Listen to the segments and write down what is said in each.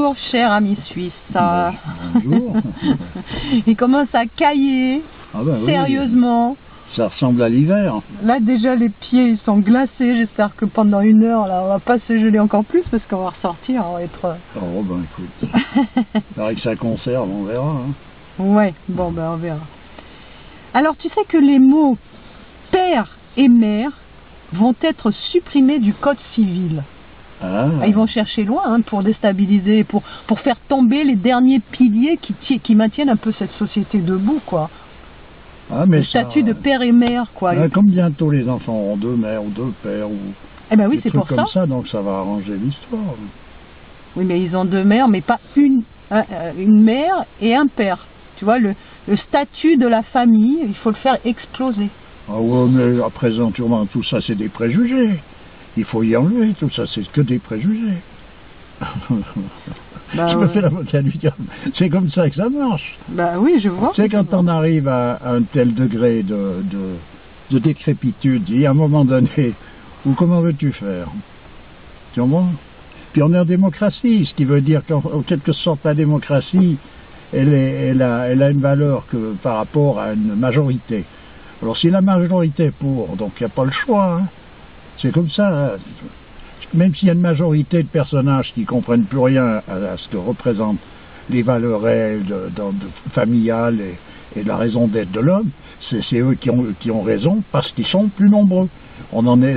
Bonjour, cher ami suisse. Bonjour. Il commence à cailler, Ah ben sérieusement. Oui. Ça ressemble à l'hiver. Là, déjà, les pieds ils sont glacés. J'espère que pendant 1 heure, là, on va pas se geler encore plus parce qu'on va ressortir. On va être... Oh, ben écoute. Il paraît que ça conserve, on verra. Hein. Ouais, bon, ben on verra. Alors, tu sais que les mots père et mère vont être supprimés du code civil. Ah. Ils vont chercher loin hein, pour déstabiliser, pour faire tomber les derniers piliers qui maintiennent un peu cette société debout, quoi. Ah, mais le statut de père et mère, quoi. Comme bientôt les enfants auront 2 mères ou 2 pères, ou eh ben oui, c'est pour comme ça, donc ça va arranger l'histoire. Oui, mais ils ont 2 mères, mais pas une mère et un père. Tu vois, le statut de la famille, il faut le faire exploser. Ah ouais, mais à présent, tout ça, c'est des préjugés. Il faut y enlever, tout ça, c'est que des préjugés. Bah, je me fais l'avocat du diable. C'est comme ça que ça marche. Bah oui, je vois. C'est quand on arrive à un tel degré de décrépitude, il y a un moment donné, où comment veux-tu faire? Tu comprends? Puis on est en démocratie, ce qui veut dire qu'en quelque sorte la démocratie, elle a une valeur que par rapport à une majorité. Alors si la majorité est pour, donc il n'y a pas le choix. Hein. C'est comme ça. Hein. Même s'il y a une majorité de personnages qui ne comprennent plus rien à ce que représentent les valeurs réelles familiales et la raison d'être de l'homme, c'est eux qui ont raison parce qu'ils sont plus nombreux.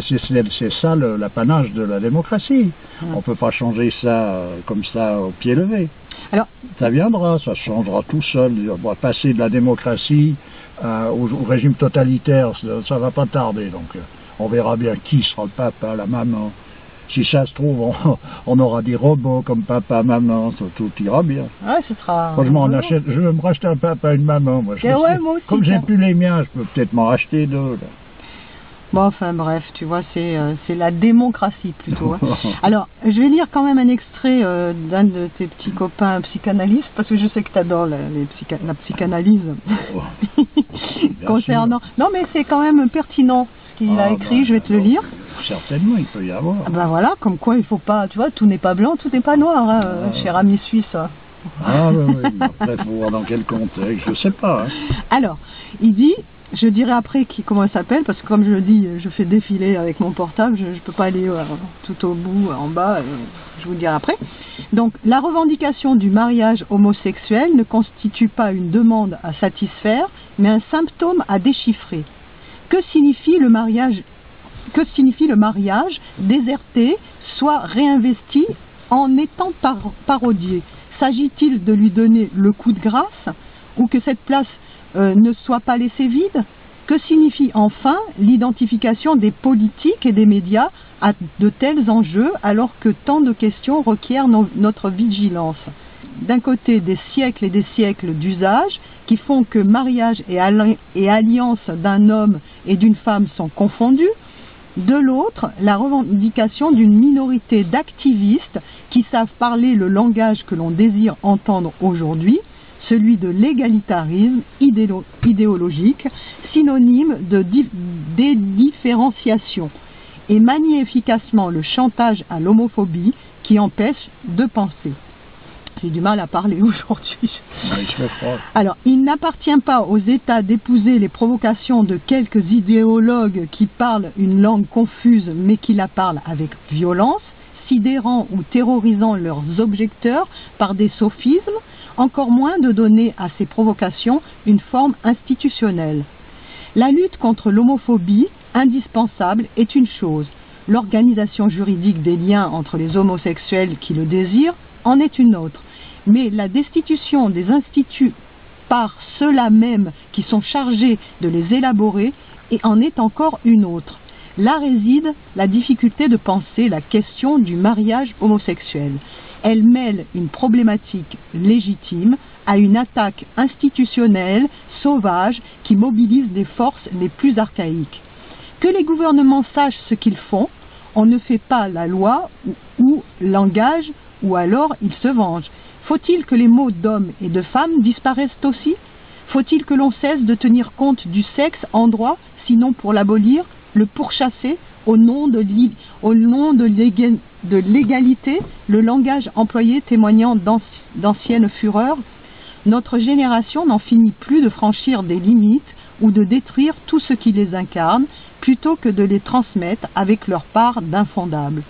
C'est ça l'apanage de la démocratie. On ne peut pas changer ça comme ça au pied levé. Alors, ça viendra, ça changera tout seul. On va passer de la démocratie au régime totalitaire, ça va pas tarder. Donc on verra bien qui sera le papa, la maman. Si ça se trouve, on aura des robots comme papa, maman, tout ira bien. Ouais, ce sera... Franchement, je vais me racheter un papa et une maman. Moi, moi aussi, comme j'ai plus les miens, je peux peut-être m'en racheter 2. Là. Bon, enfin bref, tu vois, c'est la démocratie plutôt. Hein. Alors, je vais lire quand même un extrait d'un de tes petits copains psychanalystes, parce que je sais que tu adores la psychanalyse. Concernant... Non, mais c'est quand même pertinent ce qu'il a écrit, je vais te le lire. Certainement, il peut y avoir. Ah ben voilà, comme quoi il faut pas, tu vois, tout n'est pas blanc, tout n'est pas noir, hein, cher ami suisse. Ah oui, après, il faut voir dans quel contexte, je sais pas. Hein. Alors, il dit... Je dirai après comment elle s'appelle, parce que comme je le dis, je fais défiler avec mon portable, je ne peux pas aller tout au bout, en bas, je vous le dirai après. Donc, la revendication du mariage homosexuel ne constitue pas une demande à satisfaire, mais un symptôme à déchiffrer. Que signifie le mariage déserté, soit réinvesti en étant parodié? S'agit-il de lui donner le coup de grâce, ou que cette place ne soit pas laissé vide? Que signifie enfin l'identification des politiques et des médias à de tels enjeux alors que tant de questions requièrent notre vigilance? D'un côté, des siècles et des siècles d'usages qui font que mariage et alliance d'un homme et d'une femme sont confondus. De l'autre, la revendication d'une minorité d'activistes qui savent parler le langage que l'on désire entendre aujourd'hui, celui de l'égalitarisme idéologique, synonyme de dédifférenciation, et manie efficacement le chantage à l'homophobie qui empêche de penser. J'ai du mal à parler aujourd'hui. Alors, il n'appartient pas aux États d'épouser les provocations de quelques idéologues qui parlent une langue confuse mais qui la parlent avec violence, sidérant ou terrorisant leurs objecteurs par des sophismes, encore moins de donner à ces provocations une forme institutionnelle. La lutte contre l'homophobie, indispensable, est une chose. L'organisation juridique des liens entre les homosexuels qui le désirent en est une autre. Mais la destitution des instituts par ceux-là même qui sont chargés de les élaborer en est encore une autre. Là réside la difficulté de penser la question du mariage homosexuel. Elle mêle une problématique légitime à une attaque institutionnelle, sauvage, qui mobilise des forces les plus archaïques. Que les gouvernements sachent ce qu'ils font, on ne fait pas la loi ou l'engage, ou alors ils se vengent. Faut-il que les mots d'hommes et de femmes disparaissent aussi? Faut-il que l'on cesse de tenir compte du sexe en droit, sinon pour l'abolir, le pourchasser au nom de l'égalité, le langage employé témoignant d'anciennes fureurs, notre génération n'en finit plus de franchir des limites ou de détruire tout ce qui les incarne, plutôt que de les transmettre avec leur part d'infondable.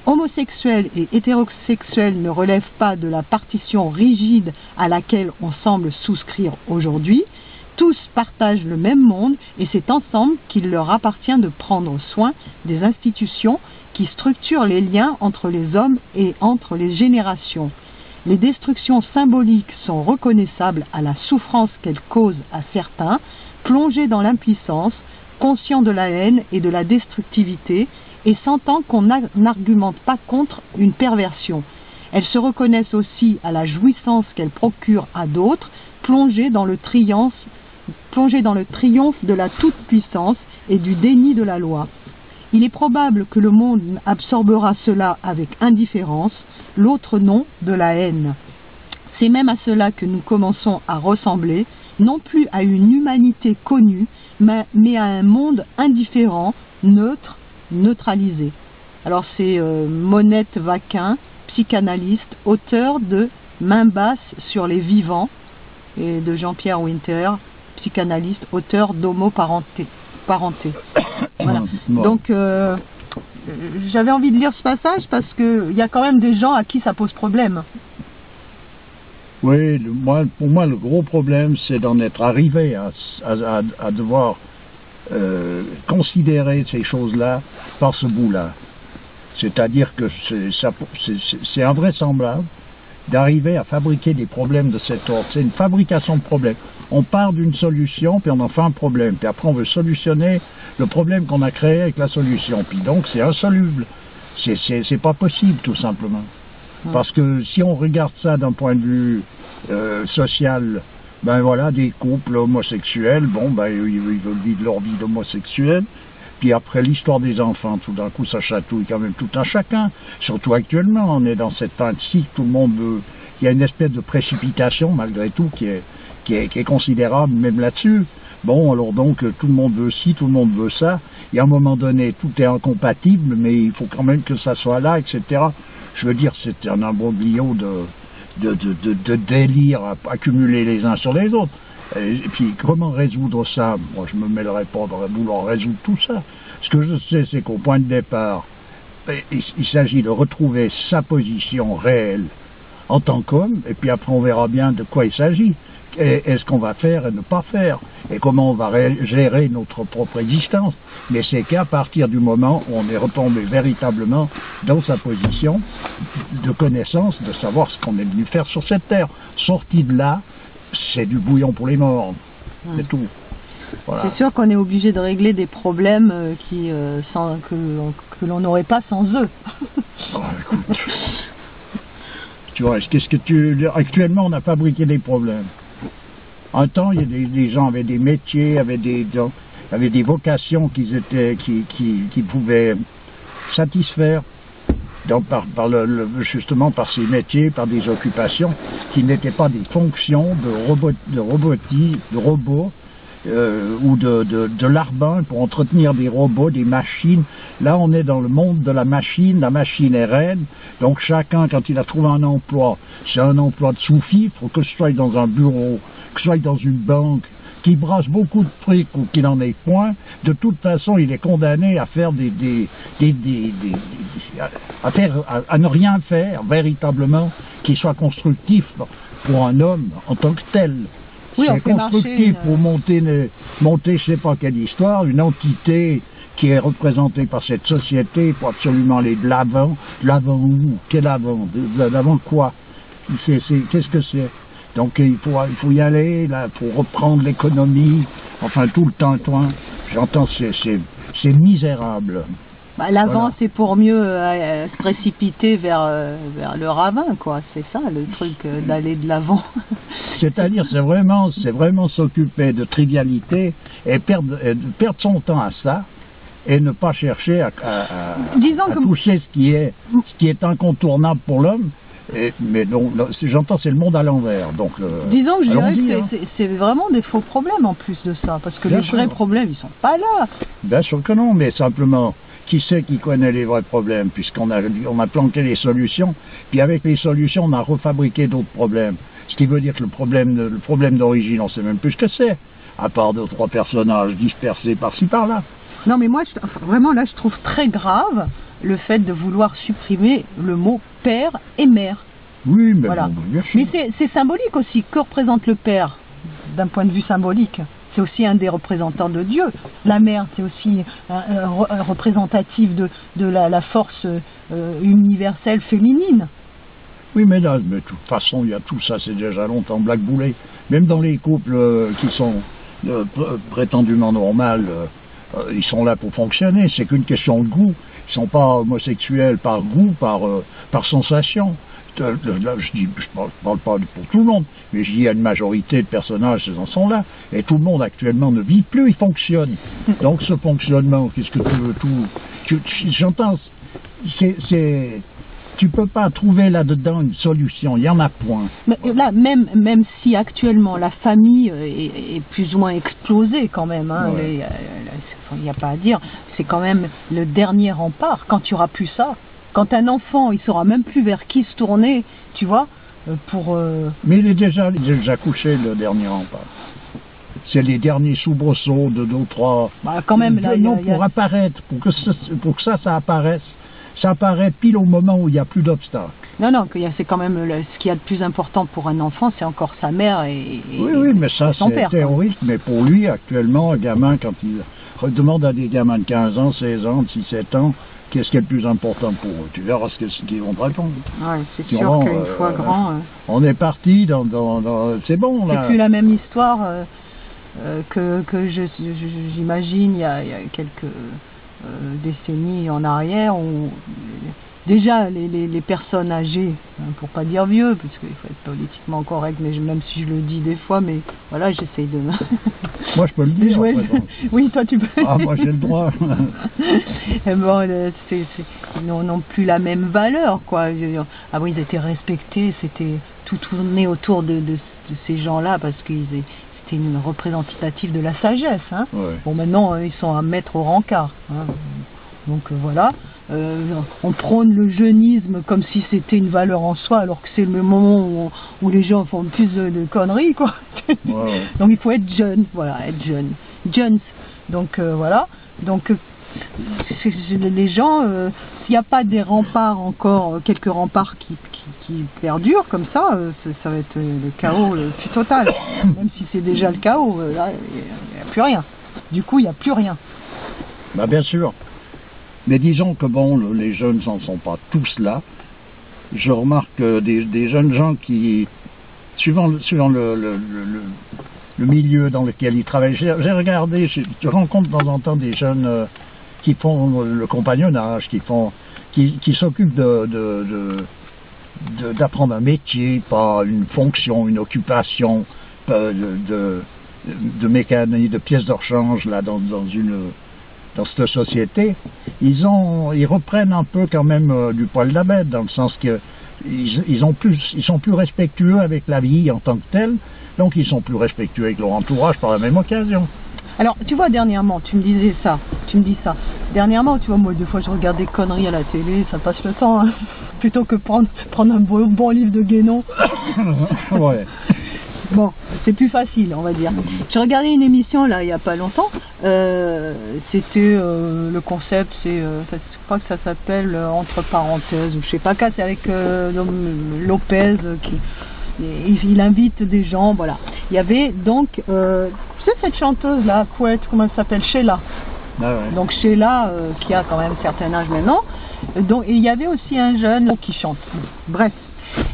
Homosexuels et hétérosexuels ne relèvent pas de la partition rigide à laquelle on semble souscrire aujourd'hui. Tous partagent le même monde et c'est ensemble qu'il leur appartient de prendre soin des institutions qui structurent les liens entre les hommes et entre les générations. Les destructions symboliques sont reconnaissables à la souffrance qu'elles causent à certains, plongés dans l'impuissance, conscients de la haine et de la destructivité, et sentant qu'on n'argumente pas contre une perversion. Elles se reconnaissent aussi à la jouissance qu'elles procurent à d'autres, plongés dans le triomphe de la toute-puissance et du déni de la loi. Il est probable que le monde absorbera cela avec indifférence, l'autre nom de la haine. C'est même à cela que nous commençons à ressembler, non plus à une humanité connue, mais à un monde indifférent, neutre, neutralisé. Alors c'est Monette Vaquin, psychanalyste, auteur de Main basse sur les vivants, et de Jean-Pierre Winter, psychanalyste, auteur d'Homoparenté. Voilà. Donc j'avais envie de lire ce passage parce qu'il y a quand même des gens à qui ça pose problème. Oui, pour moi le gros problème c'est d'en être arrivé à devoir considérer ces choses-là par ce bout-là. C'est-à-dire que c'est invraisemblable d'arriver à fabriquer des problèmes de cet ordre. C'est une fabrication de problèmes. On part d'une solution, puis on en fait un problème. Puis après, on veut solutionner le problème qu'on a créé avec la solution. Puis donc, c'est insoluble. C'est pas possible, tout simplement. Parce que si on regarde ça d'un point de vue social, ben voilà, des couples homosexuels, bon, ben ils veulent vivre leur vie d'homosexuel. Puis après l'histoire des enfants, tout d'un coup ça chatouille quand même tout un chacun. Surtout actuellement, on est dans cette fin de cycle, tout le monde veut. Il y a une espèce de précipitation malgré tout qui est considérable même là-dessus. Bon, alors donc tout le monde veut ci, tout le monde veut ça. Et à un moment donné, tout est incompatible, mais il faut quand même que ça soit là, etc. Je veux dire, c'est un imbroglio de délire accumulés les uns sur les autres. Et puis, comment résoudre ça? Moi, je me mêlerai pas à vouloir résoudre tout ça. Ce que je sais, c'est qu'au point de départ, il s'agit de retrouver sa position réelle en tant qu'homme, et puis après, on verra bien de quoi il s'agit. Et ce qu'on va faire et ne pas faire, et comment on va gérer notre propre existence. Mais c'est qu'à partir du moment où on est retombé véritablement dans sa position de connaissance, de savoir ce qu'on est venu faire sur cette terre. Sorti de là, c'est du bouillon pour les morts, c'est tout. Voilà. C'est sûr qu'on est obligé de régler des problèmes que l'on n'aurait pas sans eux. Oh, écoute, tu vois, actuellement on a fabriqué des problèmes. Un temps, il y a des gens avaient des métiers, avaient des vocations qui pouvaient satisfaire. Donc justement par ces métiers, par des occupations qui n'étaient pas des fonctions de robots ou de larbin pour entretenir des robots, des machines. Là on est dans le monde de la machine est reine, donc chacun quand il a trouvé un emploi, c'est un emploi de sous-fifre, que ce soit dans un bureau, que ce soit dans une banque, qui brasse beaucoup de fric ou qu'il n'en ait point, de toute façon il est condamné à faire à ne rien faire véritablement qui soit constructif pour un homme en tant que tel. Oui, c'est constructif pour monter je sais pas quelle histoire, une entité qui est représentée par cette société pour absolument aller de l'avant. L'avant où? Quel avant? De l'avant quoi? Qu'est-ce que c'est? Donc il faut y aller, là, pour reprendre l'économie, enfin tout le temps, j'entends, c'est misérable. Bah, l'avant, voilà. C'est pour mieux se précipiter vers le ravin, quoi. C'est ça le truc, d'aller de l'avant. C'est-à-dire, c'est vraiment s'occuper de trivialité et perdre son temps à ça et ne pas chercher à toucher ce qui est incontournable pour l'homme. Mais donc, j'entends, c'est le monde à l'envers. Donc, disons que je dirais que c'est vraiment des faux problèmes en plus de ça, parce que les vrais problèmes, ils sont pas là. Bien sûr que non, mais simplement, qui c'est qui connaît les vrais problèmes, puisqu'on a planqué les solutions, puis avec les solutions, on a refabriqué d'autres problèmes. Ce qui veut dire que le problème d'origine, on ne sait même plus ce que c'est, à part 2 ou 3 personnages dispersés par-ci par-là. Non mais moi, vraiment là, je trouve très grave le fait de vouloir supprimer le mot père et mère. Oui, mais voilà. bon, bien sûr. Mais c'est symbolique aussi. Que représente le père d'un point de vue symbolique? C'est aussi un des représentants de Dieu. La mère, c'est aussi un représentatif de la force universelle féminine. Oui, mais là, de toute façon, il y a tout ça, c'est déjà longtemps blackboulé. Même dans les couples qui sont prétendument normaux, ils sont là pour fonctionner. C'est qu'une question de goût. Ils ne sont pas homosexuels par goût, par sensation. Là, je parle pas pour tout le monde, mais je dis à une majorité de personnages, ces en sont là. Et tout le monde actuellement ne vit plus, il fonctionne. Donc ce fonctionnement, qu'est-ce que tu veux j'entends, tu peux pas trouver là-dedans une solution, il y en a point. Mais là, même si actuellement la famille est plus ou moins explosée quand même, hein, ouais. Il n'y a pas à dire, c'est quand même le dernier rempart. Quand tu auras plus ça, quand un enfant, il saura même plus vers qui se tourner, tu vois, pour... Mais il est déjà couché, le dernier rempart. C'est les derniers soubresauts de 2 ou 3... Bah, quand même, là, pour apparaître, pour que ça apparaisse. Ça apparaît pile au moment où il n'y a plus d'obstacles. Non, c'est quand même ce qu'il y a de plus important pour un enfant, c'est encore sa mère et oui, mais ça, son père. C'est théorique, mais pour lui, actuellement, un gamin, quand il demande à des gamins de 15 ans, 16 ans, 6, 7 ans, qu'est-ce qui est le plus important pour eux? Tu verras ce qu'ils vont te répondre. Ouais, c'est sûr qu'une fois grand... On est parti dans c'est bon, là. C'est plus la même histoire que j'imagine il y a quelques décennies en arrière, où déjà les personnes âgées, hein, pour pas dire vieux, parce qu'il faut être politiquement correct, mais même si je le dis des fois, mais voilà, j'essaye de... Moi je peux le dire. Oui, toi tu peux. Ah, moi j'ai le droit. Et bon, ils n'ont plus la même valeur, quoi. Avant ils étaient respectés, c'était tout tourné autour de ces gens-là, parce qu'ils c'était une représentative de la sagesse, hein. Ouais. Bon, maintenant ils sont à mettre au rencard, hein. Donc voilà, on prône le jeunisme comme si c'était une valeur en soi, alors que c'est le moment où les gens font plus de conneries, quoi. Ouais. Donc il faut être jeune, voilà, être jeune. Jones. Donc voilà. Donc les gens, s'il n'y a pas des remparts encore, quelques remparts qui perdurent comme ça, ça va être le chaos le plus total. Même si c'est déjà le chaos, là, il n'y a plus rien. Du coup, il n'y a plus rien. Bah bien sûr. Mais disons que bon, les jeunes n'en sont pas tous là. Je remarque des jeunes gens qui, suivant le milieu dans lequel ils travaillent, j'ai regardé, je rencontre de temps en temps des jeunes qui font le compagnonnage, qui s'occupent d'apprendre un métier, pas une fonction, une occupation de mécanique, de pièces de rechange là dans cette société. Ils reprennent un peu quand même du poil de la bête, dans le sens que ils sont plus respectueux avec la vie en tant que telle, donc ils sont plus respectueux avec leur entourage par la même occasion. Alors, tu vois, dernièrement, tu me dis ça. Dernièrement, tu vois, moi, des fois, je regarde des conneries à la télé, ça passe le temps, hein, plutôt que prendre un bon livre de Guénon. Ouais. Bon, c'est plus facile, on va dire. J'ai regardé une émission, là, il n'y a pas longtemps. C'était, le concept, je crois que ça s'appelle Entre parenthèses, ou je sais pas quoi, c'est avec Lopez, il invite des gens, voilà. Il y avait donc, tu sais cette chanteuse là, Couette, comment elle s'appelle, Sheila. Ah ouais. Donc Sheila, qui a quand même un certain âge maintenant. Donc, et il y avait aussi un jeune qui chante. Bref,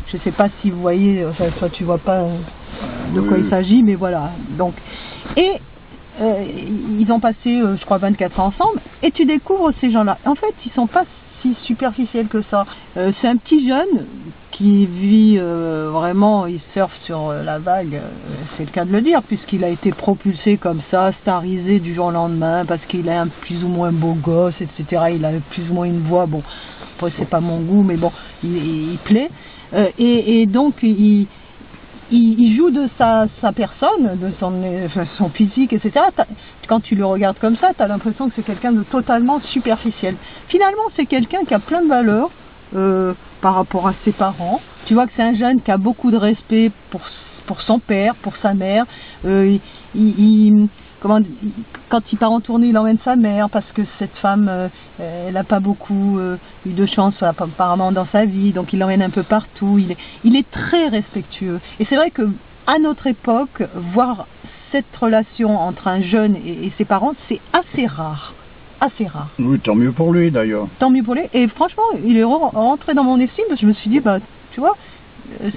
je sais pas si vous voyez, enfin, toi tu vois pas de quoi il s'agit, mais voilà. Donc, et ils ont passé, je crois, 24 ans ensemble, et tu découvres ces gens-là. En fait, ils sont pas si superficiels que ça. C'est un petit jeune qui vit vraiment, il surfe sur la vague, c'est le cas de le dire, puisqu'il a été propulsé comme ça, starisé du jour au lendemain, parce qu'il a un plus ou moins beau gosse, etc. Il a plus ou moins une voix, bon, après c'est pas mon goût, mais bon, il plaît. Et donc, il joue de sa personne, de son physique, etc. Quand tu le regardes comme ça, tu as l'impression que c'est quelqu'un de totalement superficiel. Finalement, c'est quelqu'un qui a plein de valeurs par rapport à ses parents. Tu vois que c'est un jeune qui a beaucoup de respect pour son père, pour sa mère. Quand il part en tournée, il emmène sa mère parce que cette femme, elle n'a pas beaucoup eu de chance apparemment dans sa vie, donc il l'emmène un peu partout. Il est très respectueux. Et c'est vrai que à notre époque, voir cette relation entre un jeune et ses parents, c'est assez rare. Assez rare. Oui, tant mieux pour lui d'ailleurs. Tant mieux pour lui. Et franchement, il est rentré dans mon estime parce que je me suis dit, bah, tu vois,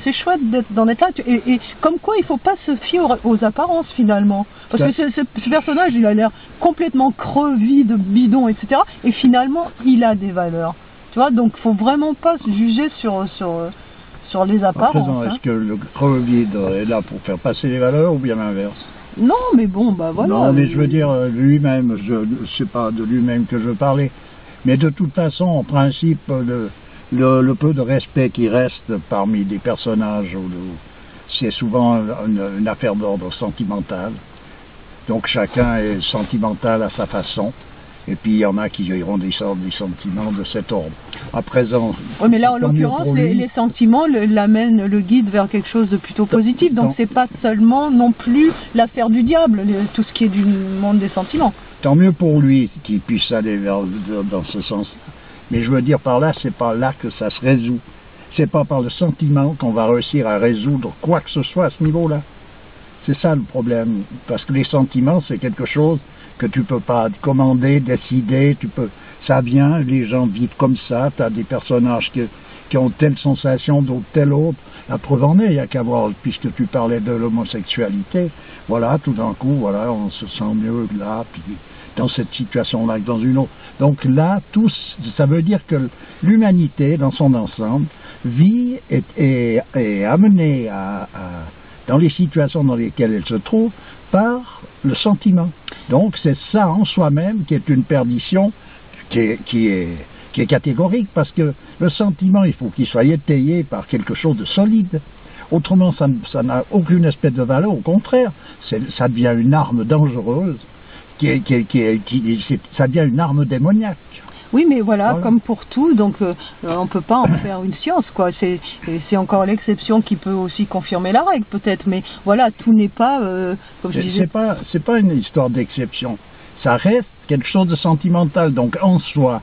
c'est chouette d'en être là. Et comme quoi, il ne faut pas se fier aux apparences finalement. Parce que ce personnage, il a l'air complètement creux, vide, bidon, etc. Et finalement, il a des valeurs. Tu vois, donc il ne faut vraiment pas se juger sur les apparences. Est-ce que le creux vide est là pour faire passer les valeurs ou bien l'inverse? Non, mais bon, bah voilà. Non, mais je veux dire, lui-même, c'est pas de lui-même que je parlais. Mais de toute façon, en principe, le peu de respect qui reste parmi des personnages, c'est souvent une affaire d'ordre sentimental. Donc chacun est sentimental à sa façon. Et puis il y en a qui iront des sentiments de cet ordre. À présent. Oui, mais là en l'occurrence, les sentiments l'amènent, le guident vers quelque chose de plutôt positif. Donc c'est pas seulement non plus l'affaire du diable, tout ce qui est du monde des sentiments. Tant mieux pour lui qu'il puisse aller dans ce sens. Mais je veux dire par là, c'est pas là que ça se résout. C'est pas par le sentiment qu'on va réussir à résoudre quoi que ce soit à ce niveau-là. C'est ça le problème. Parce que les sentiments, c'est quelque chose que tu peux pas commander, décider, ça vient, les gens vivent comme ça, tu as des personnages qui ont telle sensation, d'autres telle autre. La preuve en est, il n'y a qu'à voir, puisque tu parlais de l'homosexualité, voilà, tout d'un coup, voilà, on se sent mieux là, puis dans cette situation-là que dans une autre. Donc là, ça veut dire que l'humanité, dans son ensemble, vit et est amenée dans les situations dans lesquelles elle se trouve, par le sentiment. Donc c'est ça en soi-même qui est une perdition qui est catégorique, parce que le sentiment, il faut qu'il soit étayé par quelque chose de solide. Autrement, ça n'a aucune espèce de valeur, au contraire, ça devient une arme dangereuse, ça devient une arme démoniaque. Oui, mais voilà, comme pour tout, donc on ne peut pas en faire une science, quoi. C'est encore l'exception qui peut aussi confirmer la règle, peut-être, mais voilà, tout n'est pas, comme je disais... C'est pas une histoire d'exception. Ça reste quelque chose de sentimental, donc en soi,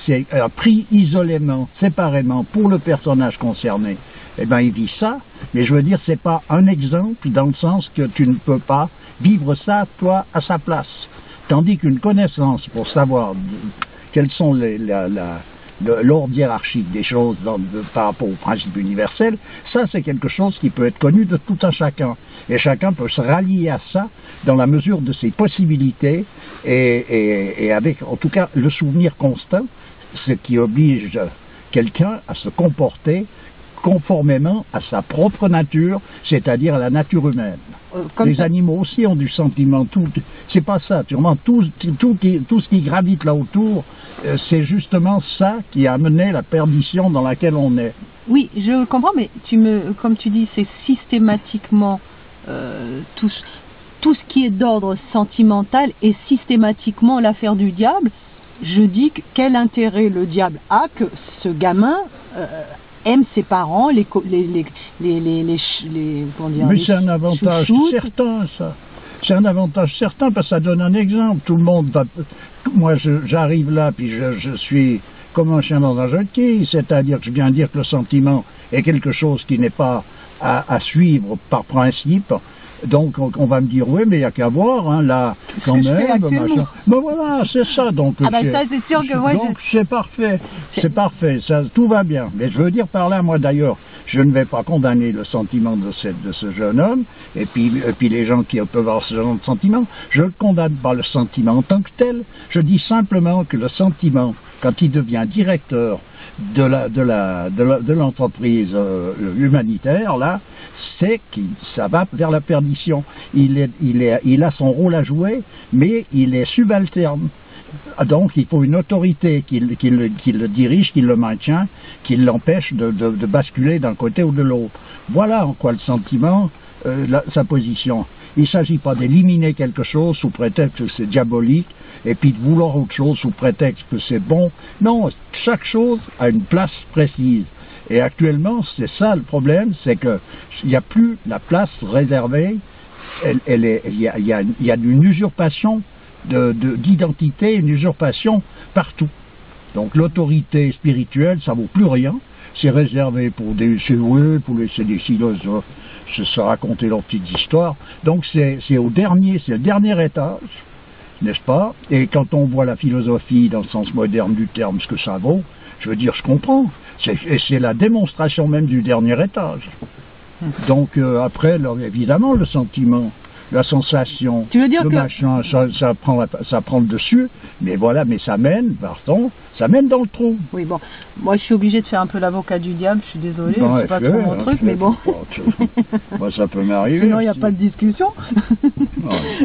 c'est pris isolément, séparément, pour le personnage concerné. Eh bien, il vit ça, mais je veux dire, c'est pas un exemple, dans le sens que tu ne peux pas vivre ça, toi, à sa place. Tandis qu'une connaissance pour savoir... quels sont l'ordre hiérarchique des choses par rapport au principe universel, ça c'est quelque chose qui peut être connu de tout un chacun. Et chacun peut se rallier à ça dans la mesure de ses possibilités et avec en tout cas le souvenir constant, ce qui oblige quelqu'un à se comporter conformément à sa propre nature, c'est-à-dire à la nature humaine. Les animaux aussi ont du sentiment, c'est pas ça, tout ce qui gravite là autour, c'est justement ça qui a amené la perdition dans laquelle on est. Oui, je comprends, mais comme tu dis, c'est systématiquement tout ce qui est d'ordre sentimental est systématiquement l'affaire du diable. Je dis quel intérêt le diable a que ce gamin aime ses parents, Mais c'est un avantage certain, ça. C'est un avantage certain parce que ça donne un exemple. Tout le monde va... Moi, j'arrive là, puis je suis comme un chien dans un jeu de quilles, c'est-à-dire que je viens dire que le sentiment est quelque chose qui n'est pas à suivre par principe. Donc on va me dire, oui, mais il n'y a qu'à voir, hein, là, quand même, machin. Ben voilà, c'est ça. Donc ça, c'est sûr que moi, donc c'est parfait, c'est parfait, ça, tout va bien. Mais je veux dire par là, moi d'ailleurs, je ne vais pas condamner le sentiment de ce jeune homme, et puis les gens qui peuvent avoir ce genre de sentiment, je ne condamne pas le sentiment en tant que tel. Je dis simplement que le sentiment, quand il devient directeur de l'entreprise humanitaire, là, c'est que ça va vers la perdition. Il a son rôle à jouer, mais il est subalterne. Donc il faut une autorité qui le dirige, qui le maintient, qui l'empêche de basculer d'un côté ou de l'autre. Voilà en quoi le sentiment, sa position. Il ne s'agit pas d'éliminer quelque chose sous prétexte que c'est diabolique, et puis de vouloir autre chose sous prétexte que c'est bon. Non, chaque chose a une place précise. Et actuellement, c'est ça le problème, c'est qu'il n'y a plus la place réservée, il y a une usurpation d'identité, une usurpation partout. Donc l'autorité spirituelle, ça vaut plus rien, c'est réservé pour laisser des philosophes se raconter leurs petites histoires. Donc c'est le dernier étage, n'est-ce pas? Et quand on voit la philosophie dans le sens moderne du terme, ce que ça vaut, je veux dire, je comprends. C'est la démonstration même du dernier étage. Donc après, évidemment, le sentiment, la sensation, le machin, ça prend le dessus, mais voilà, mais ça mène dans le trou. Oui, bon, moi je suis obligée de faire un peu l'avocat du diable, je suis désolée, c'est pas trop mon truc, mais bon. Moi, ça peut m'arriver. Sinon, il n'y a pas de discussion.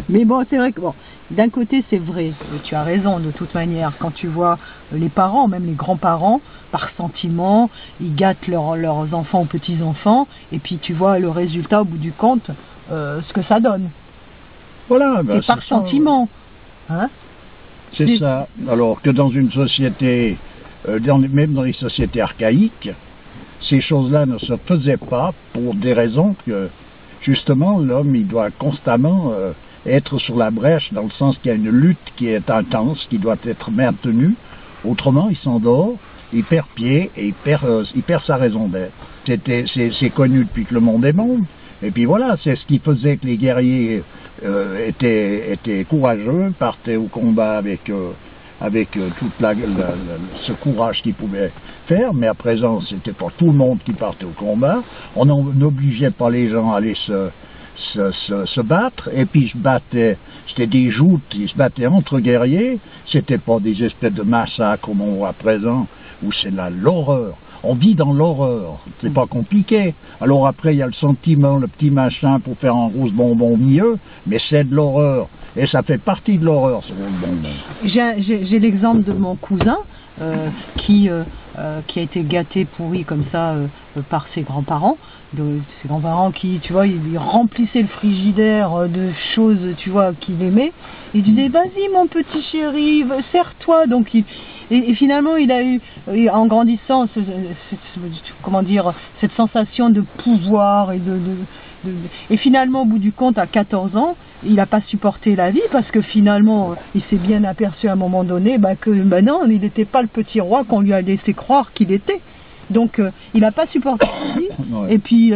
Mais bon, c'est vrai que, bon, d'un côté, c'est vrai, tu as raison, de toute manière, quand tu vois les parents, même les grands-parents, par sentiment, ils gâtent leurs enfants ou petits-enfants, et puis tu vois le résultat au bout du compte, ce que ça donne. Voilà, c'est par sentiment. Hein? C'est ça. Alors que dans une société, même dans les sociétés archaïques, ces choses-là ne se faisaient pas pour des raisons que, justement, l'homme, il doit constamment être sur la brèche, dans le sens qu'il y a une lutte qui est intense, qui doit être maintenue. Autrement, il s'endort, il perd pied et il perd sa raison d'être. C'est connu depuis que le monde est monde. Et puis voilà, c'est ce qui faisait que les guerriers étaient courageux, partaient au combat avec tout ce courage qu'ils pouvaient faire, mais à présent, c'était pas tout le monde qui partait au combat. On n'obligeait pas les gens à aller se battre, et puis c'était des joutes, ils se battaient entre guerriers, c'était pas des espèces de massacres comme on voit à présent, où c'est l'horreur. On vit dans l'horreur, c'est pas compliqué. Alors après, il y a le sentiment, le petit machin pour faire un rose bonbon mieux, mais c'est de l'horreur. Et ça fait partie de l'horreur, ce rose bonbon. J'ai l'exemple de mon cousin qui a été gâté, pourri comme ça par ses grands-parents. Ses grands-parents qui, tu vois, ils remplissaient le frigidaire de choses, tu vois, qu'il aimait. Il disait, vas-y mon petit chéri, serre-toi. Donc et finalement, il a eu, en grandissant, comment dire, cette sensation de pouvoir et finalement, au bout du compte, à 14 ans, il n'a pas supporté la vie parce que finalement, il s'est bien aperçu à un moment donné que non, il n'était pas le petit roi qu'on lui a laissé croire qu'il était. Donc, il n'a pas supporté la vie. Ouais. Et puis,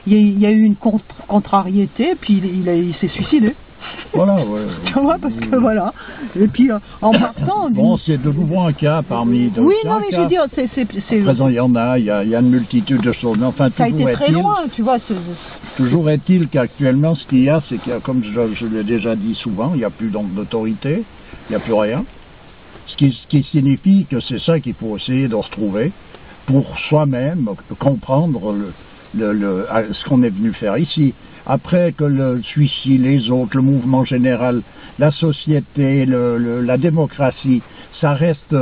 il y a eu une contrariété, puis il s'est suicidé. Voilà, ouais. Tu vois, parce que voilà. Et puis, en partant... Bon, c'est de nouveau un cas parmi d'autres. Oui, non, mais je veux dire, c'est... À présent, il y en a, il y a une multitude de choses. Mais enfin, ça a été très loin, tu vois. Toujours est-il qu'actuellement, ce qu'il y a, c'est que, comme je l'ai déjà dit souvent, il n'y a plus donc d'autorité, il n'y a plus rien. Ce qui signifie que c'est ça qu'il faut essayer de retrouver pour soi-même comprendre ce qu'on est venu faire ici. Après que celui-ci, les autres, le mouvement général, la société, la démocratie, ça reste...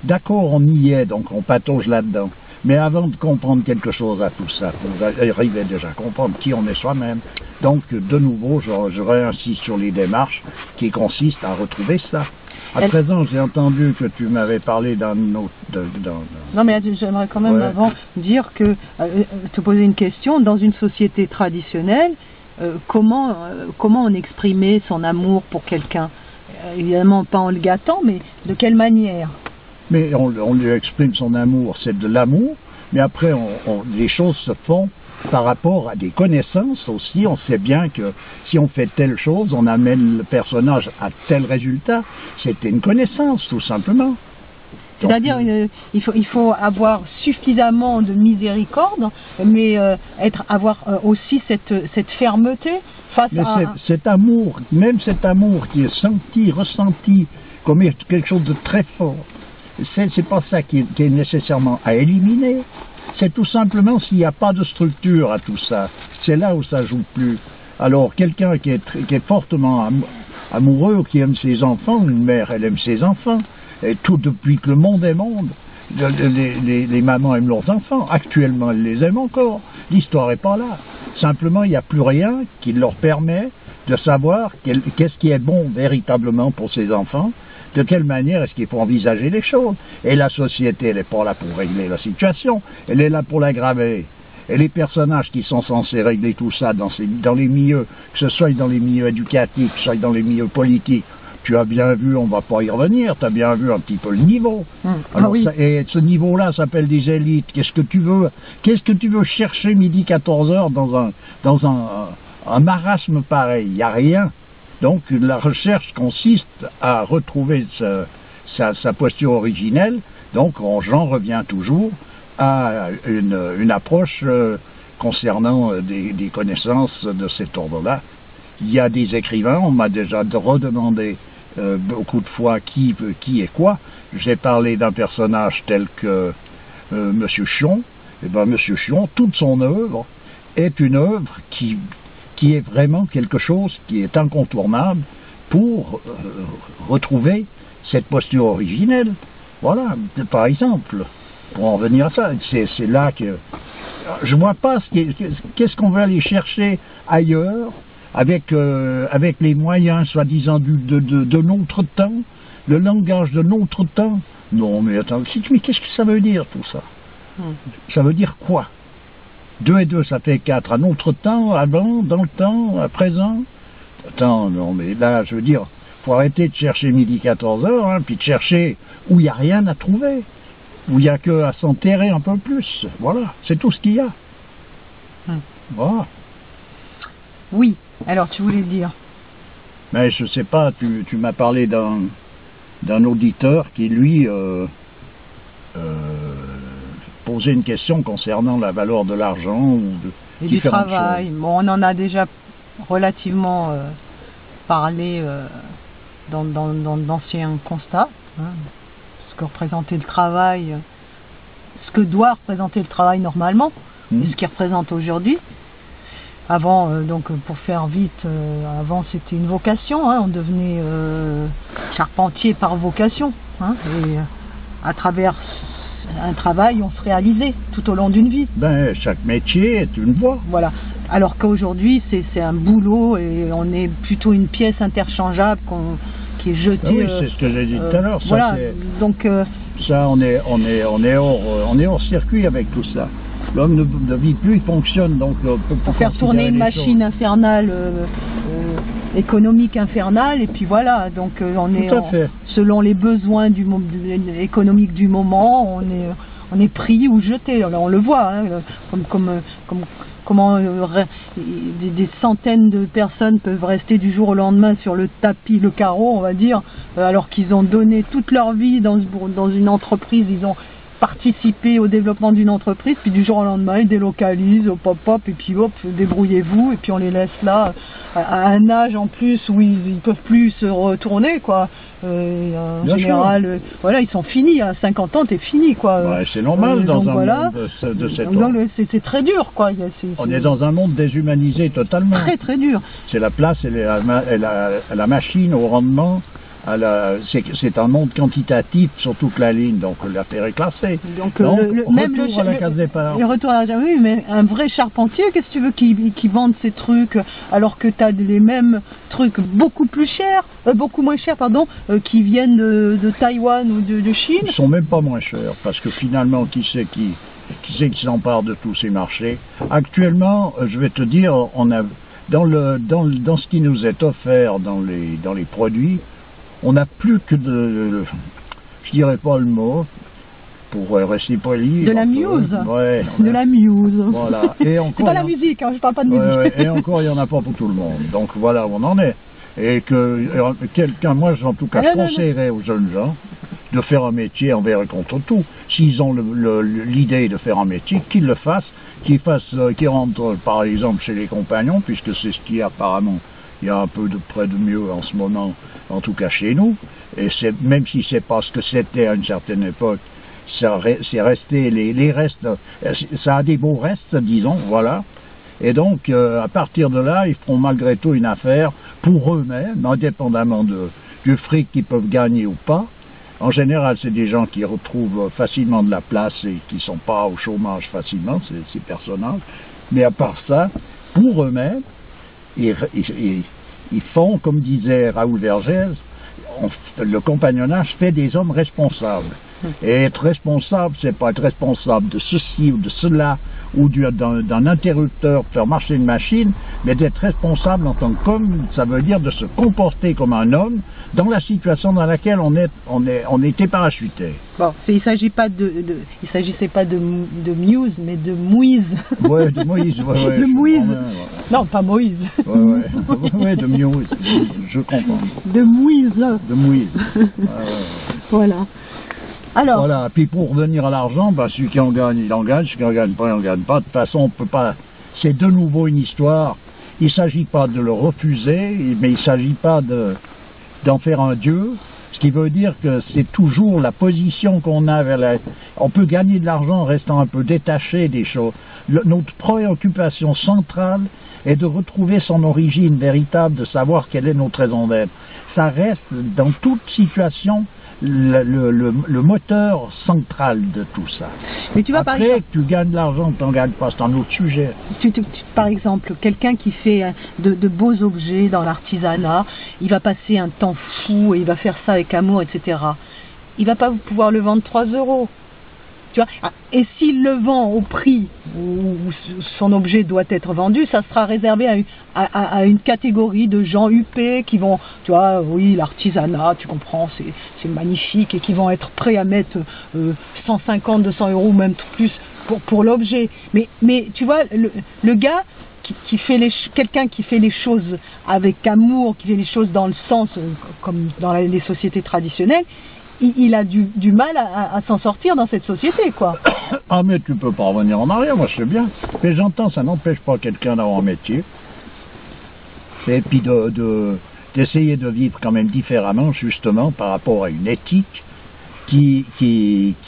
D'accord, on y est, donc on patauge là-dedans. Mais avant de comprendre quelque chose à tout ça, on arriver déjà à comprendre qui on est soi-même. Donc, de nouveau, je réinsiste sur les démarches qui consistent à retrouver ça. À présent, j'ai entendu que tu m'avais parlé d'un autre... Non, mais j'aimerais quand même avant dire que, te poser une question, dans une société traditionnelle, comment on exprimait son amour pour quelqu'un? Évidemment, pas en le gâtant, mais de quelle manière? Mais on lui exprime son amour, c'est de l'amour, mais après, les choses se font par rapport à des connaissances aussi. On sait bien que si on fait telle chose, on amène le personnage à tel résultat. C'était une connaissance, tout simplement. C'est-à-dire, il faut avoir suffisamment de miséricorde, mais avoir aussi cette fermeté face à... Cet amour, même cet amour qui est ressenti comme quelque chose de très fort, c'est pas ça qui est nécessairement à éliminer. C'est tout simplement s'il n'y a pas de structure à tout ça. C'est là où ça joue plus. Alors, quelqu'un qui est fortement amoureux qui aime ses enfants. Une mère, elle aime ses enfants. Et tout depuis que le monde est monde, les mamans aiment leurs enfants. Actuellement, elles les aiment encore. L'histoire n'est pas là. Simplement, il n'y a plus rien qui leur permet de savoir qu'est-ce qui est bon véritablement pour ces enfants, de quelle manière est-ce qu'il faut envisager les choses. Et la société, elle n'est pas là pour régler la situation, elle est là pour l'aggraver. Et les personnages qui sont censés régler tout ça dans les milieux, que ce soit dans les milieux éducatifs, que ce soit dans les milieux politiques, tu as bien vu, on ne va pas y revenir, tu as bien vu un petit peu le niveau. Alors, oui. Et ce niveau-là s'appelle des élites. Qu'est-ce que tu veux chercher midi 14h dans un marasme pareil? Il n'y a rien. Donc la recherche consiste à retrouver sa posture originelle. Donc j'en reviens toujours à une approche concernant des connaissances de cet ordre-là. Il y a des écrivains, on m'a déjà redemandé beaucoup de fois qui est quoi. J'ai parlé d'un personnage tel que M. Chion. Et bien M. Chion, toute son œuvre est une œuvre qui est vraiment quelque chose qui est incontournable pour retrouver cette posture originelle. Voilà, par exemple, pour en venir à ça, c'est là que je ne vois pas qu'est-ce qu'on veut aller chercher ailleurs avec les moyens soi-disant de notre temps, le langage de notre temps. Non, mais attends, mais qu'est-ce que ça veut dire tout ça? Ça veut dire quoi? 2 et 2, ça fait 4. À notre temps, avant, dans le temps, à présent. Attends, non, mais là, je veux dire, faut arrêter de chercher midi 14h, hein, puis de chercher où il n'y a rien à trouver, où il n'y a qu'à s'enterrer un peu plus. Voilà, c'est tout ce qu'il y a. Voilà. Oui, alors tu voulais dire? Mais je sais pas, tu m'as parlé d'un auditeur qui, lui, posait une question concernant la valeur de l'argent ou de du travail. Choses. Bon, on en a déjà relativement parlé dans d'anciens constats, hein, ce que représentait le travail, ce que doit représenter le travail normalement, et ce qu'il représente aujourd'hui. Avant, donc pour faire vite, avant c'était une vocation, hein, on devenait charpentier par vocation, hein, et à travers un travail on se réalisait tout au long d'une vie. Ben, chaque métier est une voie. Voilà, alors qu'aujourd'hui c'est un boulot et on est plutôt une pièce interchangeable qui est jetée. Ah oui, c'est ce que j'ai dit tout à l'heure. Voilà, donc ça on est hors circuit avec tout ça. L'homme ne vit plus, il fonctionne donc pour faire tourner une machine infernale, économique infernale, et puis voilà, donc on est selon les besoins économiques du moment, on est pris ou jeté. Alors, on le voit, hein, comment des centaines de personnes peuvent rester du jour au lendemain sur le tapis, le carreau, on va dire, alors qu'ils ont donné toute leur vie dans une entreprise, ils ont participer au développement d'une entreprise, puis du jour au lendemain ils délocalisent, hop, et puis hop, débrouillez-vous, et puis on les laisse là à un âge en plus où ils peuvent plus se retourner, quoi. En général, voilà, ils sont finis, à 50 ans t'es fini, quoi. Ouais, c'est normal dans un monde de cette ordre. C'est très dur, quoi. On est dans un monde déshumanisé totalement. Très très dur. C'est la place et la machine au rendement. C'est un monde quantitatif sur toute la ligne, donc la terre est classée. Donc même à la case départ. Le retour à la oui, mais un vrai charpentier, qu'est-ce que tu veux qui vende ces trucs alors que tu as les mêmes trucs beaucoup moins chers, pardon, qui viennent de Taïwan ou de Chine. Ils sont même pas moins chers, parce que finalement, qui c'est qui s'empare de tous ces marchés? Actuellement, je vais te dire, on a dans ce qui nous est offert dans les produits, on n'a plus que je dirais pas le mot, pour rester poli. De la muse. Ouais. De la muse. Voilà. Et encore. C'est pas la musique, hein, je parle pas de musique. Ouais, et encore, il n'y en a pas pour tout le monde. Donc voilà où on en est. Et que moi, en tout cas, je conseillerais aux jeunes gens de faire un métier envers et contre tout. S'ils ont l'idée de faire un métier, qu'ils le fassent, qu'ils rentrent par exemple chez les compagnons, puisque c'est ce qu'il y a apparemment. Il y a un peu de près de mieux en ce moment, en tout cas chez nous. Et même si c'est pas ce que c'était à une certaine époque, c'est resté les restes, ça a des beaux restes, disons, voilà. Et donc, à partir de là, ils feront malgré tout une affaire pour eux-mêmes, indépendamment du fric qu'ils peuvent gagner ou pas. En général, c'est des gens qui retrouvent facilement de la place et qui ne sont pas au chômage facilement, ces personnages. Mais à part ça, pour eux-mêmes, ils font, comme disait Raoul Vergès, le compagnonnage fait des hommes responsables. Et être responsable, c'est pas être responsable de ceci ou de cela, ou d'un interrupteur pour faire marcher une machine, mais d'être responsable en tant qu'homme, ça veut dire de se comporter comme un homme dans la situation dans laquelle on était parachuté. Bon, il s'agissait pas de Muse, mais de Moïse. Ouais, de Moïse, ouais. De Moïse. Non, pas Moïse. Ouais, de Muse, je comprends. De Moïse. De Moïse. Voilà. Alors. Voilà, puis pour revenir à l'argent, celui qui en gagne, il en gagne, celui qui en gagne pas, il en gagne pas. De toute façon, on peut pas. C'est de nouveau une histoire. Il ne s'agit pas de le refuser, mais il ne s'agit pas d'en faire un dieu. Ce qui veut dire que c'est toujours la position qu'on a vers la. On peut gagner de l'argent en restant un peu détaché des choses. Notre préoccupation centrale est de retrouver son origine véritable, de savoir quelle est notre raison d'être. Ça reste dans toute situation le moteur central de tout ça. Mais tu vois, après, par exemple, que tu gagnes de l'argent, tu n'en gagnes pas, c'est un autre sujet. Par exemple, quelqu'un qui fait de beaux objets dans l'artisanat, il va passer un temps fou et il va faire ça avec amour, etc. Il va pas pouvoir le vendre 3 €. Tu vois, et s'il le vend au prix où son objet doit être vendu, ça sera réservé à une catégorie de gens huppés qui vont, tu vois, oui, l'artisanat, tu comprends, c'est magnifique, et qui vont être prêts à mettre 150, 200 € ou même plus pour l'objet. Mais tu vois, le gars qui fait quelqu'un qui fait les choses avec amour, qui fait les choses dans le sens, comme dans les sociétés traditionnelles, il a du mal à s'en sortir dans cette société, quoi. Ah, mais tu peux pas revenir en arrière, moi je sais bien. Mais j'entends, ça n'empêche pas quelqu'un d'avoir un métier. Et puis d'essayer de vivre quand même différemment, justement, par rapport à une éthique qui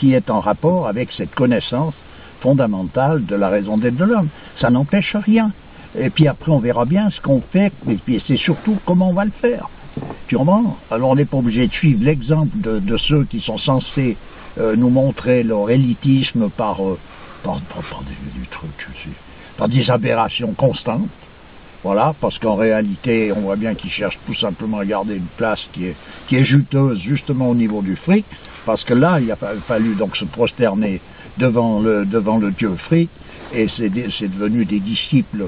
est en rapport avec cette connaissance fondamentale de la raison d'être de l'homme. Ça n'empêche rien. Et puis après, on verra bien ce qu'on fait, et puis c'est surtout comment on va le faire. Tu comprends? Alors on n'est pas obligé de suivre l'exemple de ceux qui sont censés nous montrer leur élitisme par des aberrations constantes. Voilà, parce qu'en réalité, on voit bien qu'ils cherchent tout simplement à garder une place qui est juteuse justement au niveau du fric, parce que là, il a fallu donc se prosterner devant le dieu fric, et c'est devenu des disciples.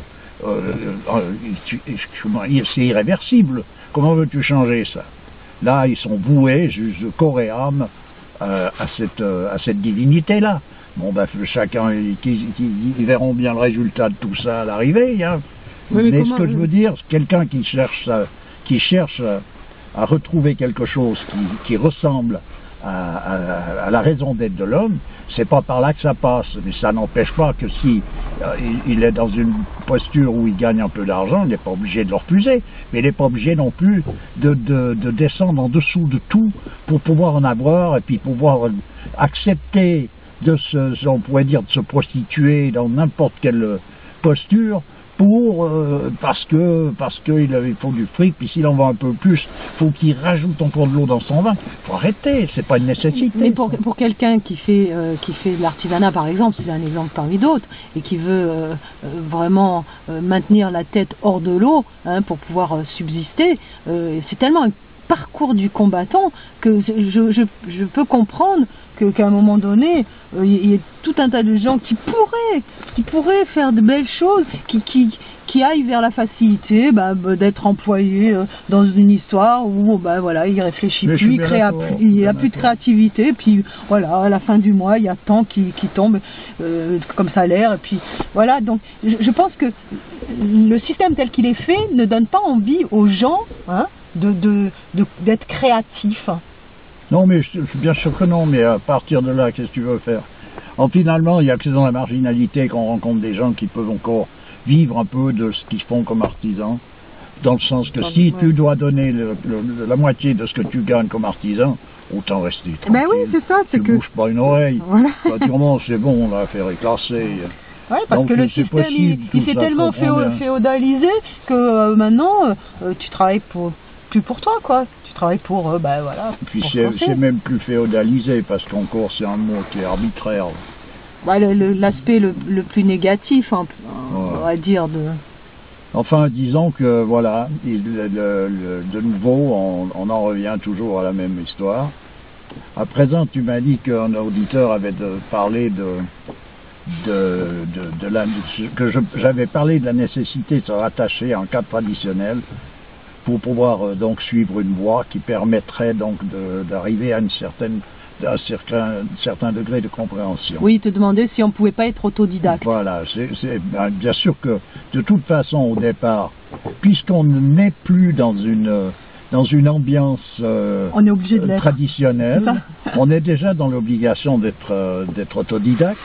C'est irréversible. Comment veux-tu changer ça? Là, ils sont voués, juste corps et âme, à cette divinité-là. Bon, chacun, ils verront bien le résultat de tout ça à l'arrivée. Hein. Mais ce que je veux dire, quelqu'un qui cherche à retrouver quelque chose qui ressemble à la raison d'être de l'homme, c'est pas par là que ça passe, mais ça n'empêche pas que si il est dans une posture où il gagne un peu d'argent, il n'est pas obligé de le refuser, mais il n'est pas obligé non plus de descendre en dessous de tout pour pouvoir en avoir et puis pouvoir accepter on pourrait dire, de se prostituer dans n'importe quelle posture parce qu'il faut du fric, puis s'il en vend un peu plus, faut qu'il rajoute encore de l'eau dans son vin. Faut arrêter, c'est pas une nécessité. Mais pour quelqu'un qui fait de l'artisanat, par exemple, c'est un exemple parmi d'autres, et qui veut vraiment maintenir la tête hors de l'eau, hein, pour pouvoir subsister, c'est tellement un parcours du combattant que je peux comprendre qu'à un moment donné, il y a tout un tas de gens qui pourraient faire de belles choses, qui aillent vers la facilité, d'être employés dans une histoire où voilà, il réfléchit plus, il n'y a plus de créativité, puis voilà, à la fin du mois, il y a tant qui tombe comme salaire, et puis voilà. Donc je pense que le système tel qu'il est fait ne donne pas envie aux gens, hein, d'être créatifs. Non, mais bien sûr que non, mais à partir de là, qu'est-ce que tu veux faire? Finalement, il n'y a que dans la marginalité qu'on rencontre des gens qui peuvent encore vivre un peu de ce qu'ils font comme artisans, dans le sens que si tu dois donner la moitié de ce que tu gagnes comme artisan, autant rester tranquille. Ben oui, c'est ça. Tu bouges pas une oreille. Voilà. Naturellement, c'est bon, l'affaire est classée. Ouais, parce donc, que le système, possible, il s'est tellement féodalisé que maintenant, tu travailles plus pour toi, quoi. Tu travailles pour, ben voilà. Et puis c'est même plus féodalisé, parce qu'encore c'est un mot qui est arbitraire. Bah, l'aspect le plus négatif, hein, on va dire, de... Enfin, disons que, voilà, de nouveau, on en revient toujours à la même histoire. À présent, tu m'as dit qu'un auditeur avait parlé que j'avais parlé de la nécessité de se rattacher à un cadre traditionnel pour pouvoir donc suivre une voie qui permettrait donc d'arriver à un certain degré de compréhension. Oui, il te demandait si on ne pouvait pas être autodidacte. Voilà, bien sûr que de toute façon au départ, puisqu'on n'est plus dans une ambiance on est obligé de traditionnelle, on est déjà dans l'obligation d'être autodidacte.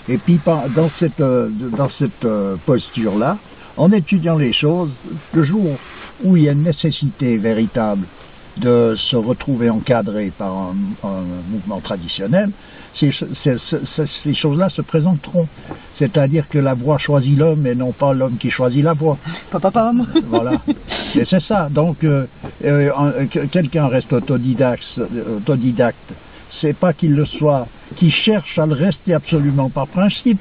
Et puis dans cette posture-là, en étudiant les choses, le jour où il y a une nécessité véritable de se retrouver encadré par un mouvement traditionnel, ces choses-là se présenteront. C'est-à-dire que la voie choisit l'homme et non pas l'homme qui choisit la voie. Voilà. Et c'est ça. Donc, quelqu'un reste autodidacte, c'est pas qu'il le soit, qu'il cherche à le rester absolument par principe.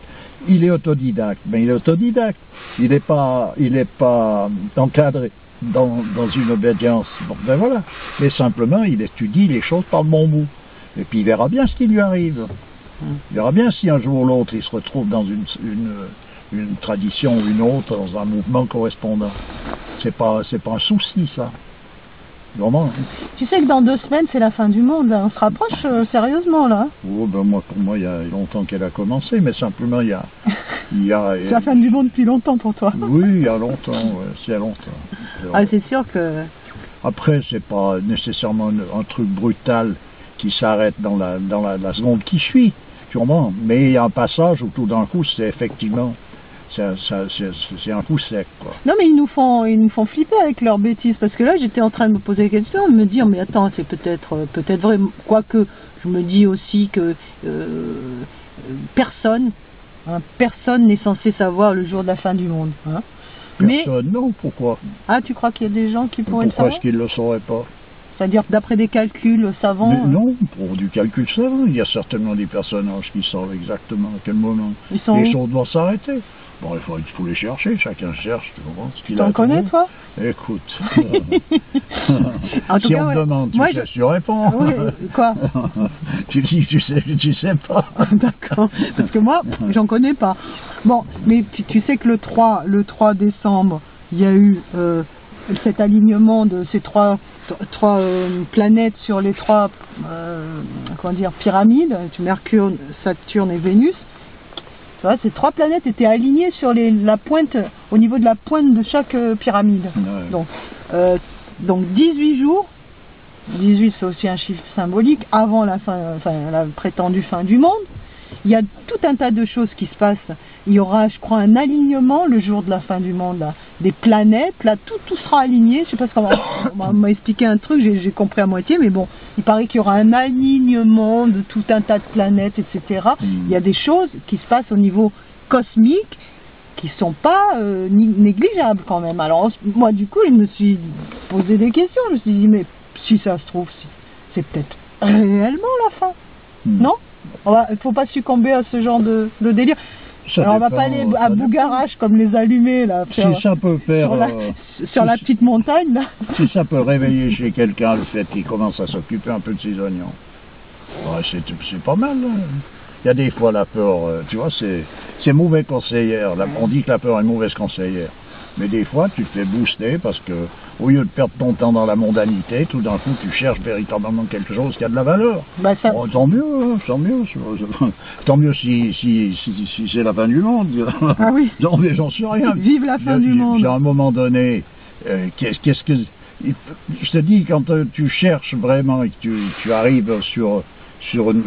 Il est autodidacte, mais il est autodidacte. Il n'est pas encadré dans une obédience. Bon, ben voilà. Mais simplement, il étudie les choses par le bon bout. Et puis il verra bien ce qui lui arrive. Il verra bien si un jour ou l'autre il se retrouve dans une tradition ou une autre, dans un mouvement correspondant. C'est pas un souci, ça. Vraiment. Tu sais que dans 2 semaines, c'est la fin du monde. Là. On se rapproche sérieusement, là. Oh, ben pour moi, il y a longtemps qu'elle a commencé, mais simplement, il y a c'est la fin du monde depuis longtemps pour toi. Oui, il y a longtemps, ouais, c'est longtemps. C'est sûr que... Après, c'est pas nécessairement un truc brutal qui s'arrête dans la seconde qui suit, sûrement. Mais il y a un passage où tout d'un coup, c'est effectivement... c'est un coup sec, quoi. Non, mais ils nous font flipper avec leurs bêtises, parce que là j'étais en train de me poser la question, de me dire mais attends, c'est peut-être vrai, quoique je me dis aussi que personne n'est censé savoir le jour de la fin du monde, hein. Personne, non, pourquoi? Ah, tu crois qu'il y a des gens qui pourraient le savoir? Pourquoi est-ce qu'ils ne le sauraient pas? C'est-à-dire d'après des calculs savants? Mais non, pour du calcul savant, il y a certainement des personnages qui savent exactement à quel moment les choses doivent s'arrêter. Bon, il faut les chercher, chacun cherche, tu comprends ce qu'il a. Tu en connais, toi? Écoute, en tout si cas, on me demande, tu sais, je réponds. Oui, quoi? Tu dis, tu sais pas. D'accord, parce que moi, j'en connais pas. Bon, mais tu sais que le 3 décembre, il y a eu cet alignement de ces trois planètes sur les 3 pyramides, Mercure, Saturne et Vénus. Tu vois, ces 3 planètes étaient alignées sur la pointe, au niveau de la pointe de chaque pyramide. Ouais. Donc 18 jours, 18 c'est aussi un chiffre symbolique, avant la prétendue fin du monde. Il y a tout un tas de choses qui se passent. Il y aura, je crois, un alignement le jour de la fin du monde, là. Des planètes, là, tout sera aligné. Je sais pas on m'a expliqué un truc, j'ai compris à moitié, mais bon, il paraît qu'il y aura un alignement de tout un tas de planètes, etc. Il y a des choses qui se passent au niveau cosmique qui sont pas négligeables quand même. Alors moi, du coup, je me suis posé des questions. Je me suis dit, mais si ça se trouve, c'est peut-être réellement la fin, non? Il faut pas succomber à ce genre de délire. Alors on va pas aller à Bougarache comme les allumés là, si ça peut faire sur la petite montagne là. Si ça peut réveiller chez quelqu'un le fait qu'il commence à s'occuper un peu de ses oignons, ouais, c'est pas mal. Hein. Il y a des fois la peur, tu vois, c'est mauvais conseillère. On dit que la peur est mauvaise conseillère. Mais des fois, tu te fais booster parce que, au lieu de perdre ton temps dans la mondanité, tout d'un coup, tu cherches véritablement quelque chose qui a de la valeur. Bah ça... bon, tant mieux, hein, tant mieux. Tant mieux si c'est la fin du monde. Ah oui. Non, mais j'en sais rien. Vive la fin du monde. À un moment donné, qu'est-ce que... Je te dis, quand tu cherches vraiment et que tu arrives sur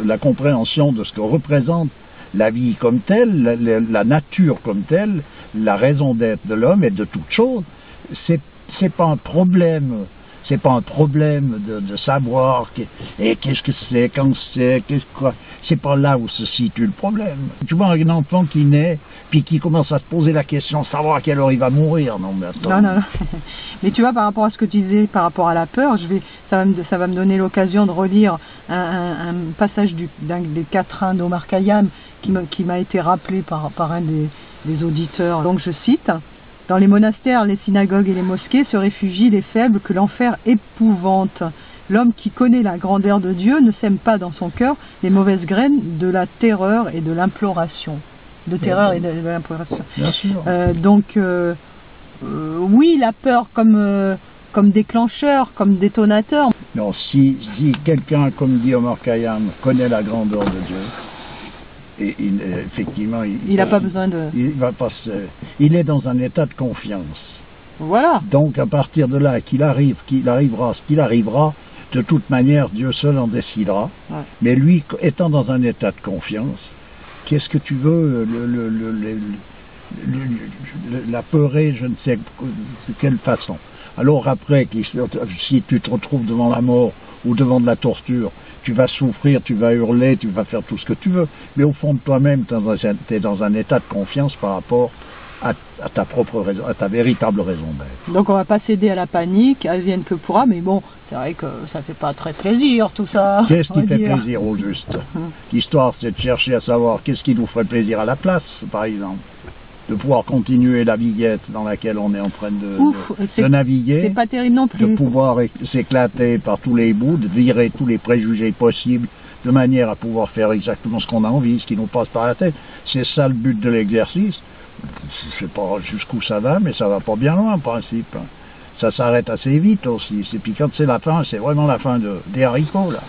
la compréhension de ce que représente la vie comme telle, la nature comme telle, la raison d'être de l'homme et de toute chose, c'est pas un problème C'est pas un problème de savoir qu'est-ce que c'est, quand c'est, quoi. C'est pas là où se situe le problème. Tu vois un enfant qui naît, puis qui commence à se poser la question de savoir à quelle heure il va mourir. Non, mais attends. Non. Mais tu vois, par rapport à ce que tu disais, par rapport à la peur, ça va me donner l'occasion de relire un passage d'un des quatrains d'Omar Khayyam qui m'a été rappelé par un des auditeurs. Donc je cite: dans les monastères, les synagogues et les mosquées se réfugient les faibles que l'enfer épouvante. L'homme qui connaît la grandeur de Dieu ne sème pas dans son cœur les mauvaises graines de la terreur et de l'imploration. Bien sûr. Oui, la peur comme déclencheur, comme détonateur. Non, si quelqu'un, comme dit Omar Khayyam, connaît la grandeur de Dieu, et effectivement, il n'a pas besoin de... Il est dans un état de confiance. Voilà. Donc à partir de là, qu'il arrivera ce qu'il arrivera, de toute manière, Dieu seul en décidera. Ouais. Mais lui, étant dans un état de confiance, qu'est-ce que tu veux l'apeurer, je ne sais de quelle façon. Alors après, si tu te retrouves devant la mort ou devant de la torture, tu vas souffrir, tu vas hurler, tu vas faire tout ce que tu veux, mais au fond de toi-même, tu es dans un état de confiance par rapport à ta propre raison, à ta véritable raison d'être. Donc on va pas céder à la panique, advienne que pourra, mais bon, c'est vrai que ça fait pas très plaisir tout ça. Qu'est-ce qui fait plaisir au juste? L'histoire, c'est de chercher à savoir qu'est-ce qui nous ferait plaisir à la place, par exemple. De pouvoir continuer la viguette dans laquelle on est en train de naviguer. C'est pas terrible non plus. De pouvoir s'éclater par tous les bouts, de virer tous les préjugés possibles, de manière à pouvoir faire exactement ce qu'on a envie, ce qui nous passe par la tête. C'est ça le but de l'exercice. Je sais pas jusqu'où ça va, mais ça va pas bien loin en principe. Ça s'arrête assez vite aussi. Et puis quand c'est la fin, c'est vraiment la fin des haricots là.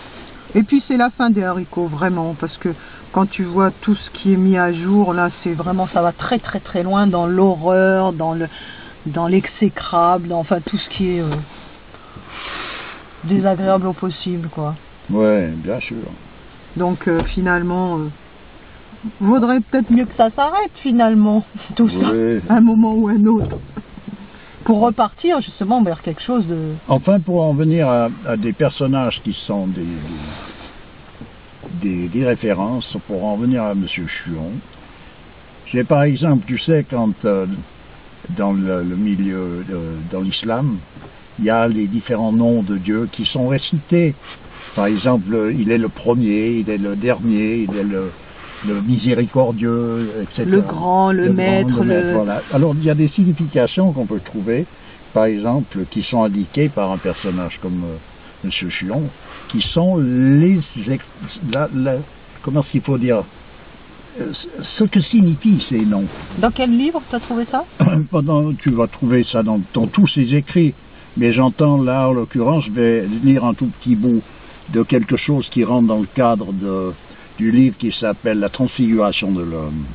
Et puis c'est la fin des haricots, vraiment, parce que quand tu vois tout ce qui est mis à jour, là, c'est vraiment, ça va très très très loin dans l'horreur, dans l'exécrable, enfin tout ce qui est désagréable au possible, quoi. Ouais, bien sûr. Donc finalement, vaudrait peut-être mieux que ça s'arrête finalement, tout ça, à un moment ou un autre. Pour repartir justement vers quelque chose de... Enfin, pour en venir à des personnages qui sont des références, pour en venir à M. Chuon, j'ai par exemple, tu sais, quand dans le milieu, dans l'islam, il y a les différents noms de Dieu qui sont récités. Par exemple, il est le premier, il est le dernier, il est le miséricordieux, etc. Le grand, le maître. Voilà. Alors, il y a des significations qu'on peut trouver, par exemple, qui sont indiquées par un personnage comme M. Chuon, qui sont comment il faut dire, ce que signifient ces noms. Dans quel livre tu as trouvé ça? Tu vas trouver ça dans tous ses écrits, mais j'entends là, en l'occurrence, je vais lire un tout petit bout de quelque chose qui rentre dans le cadre du livre qui s'appelle La Transfiguration de l'homme.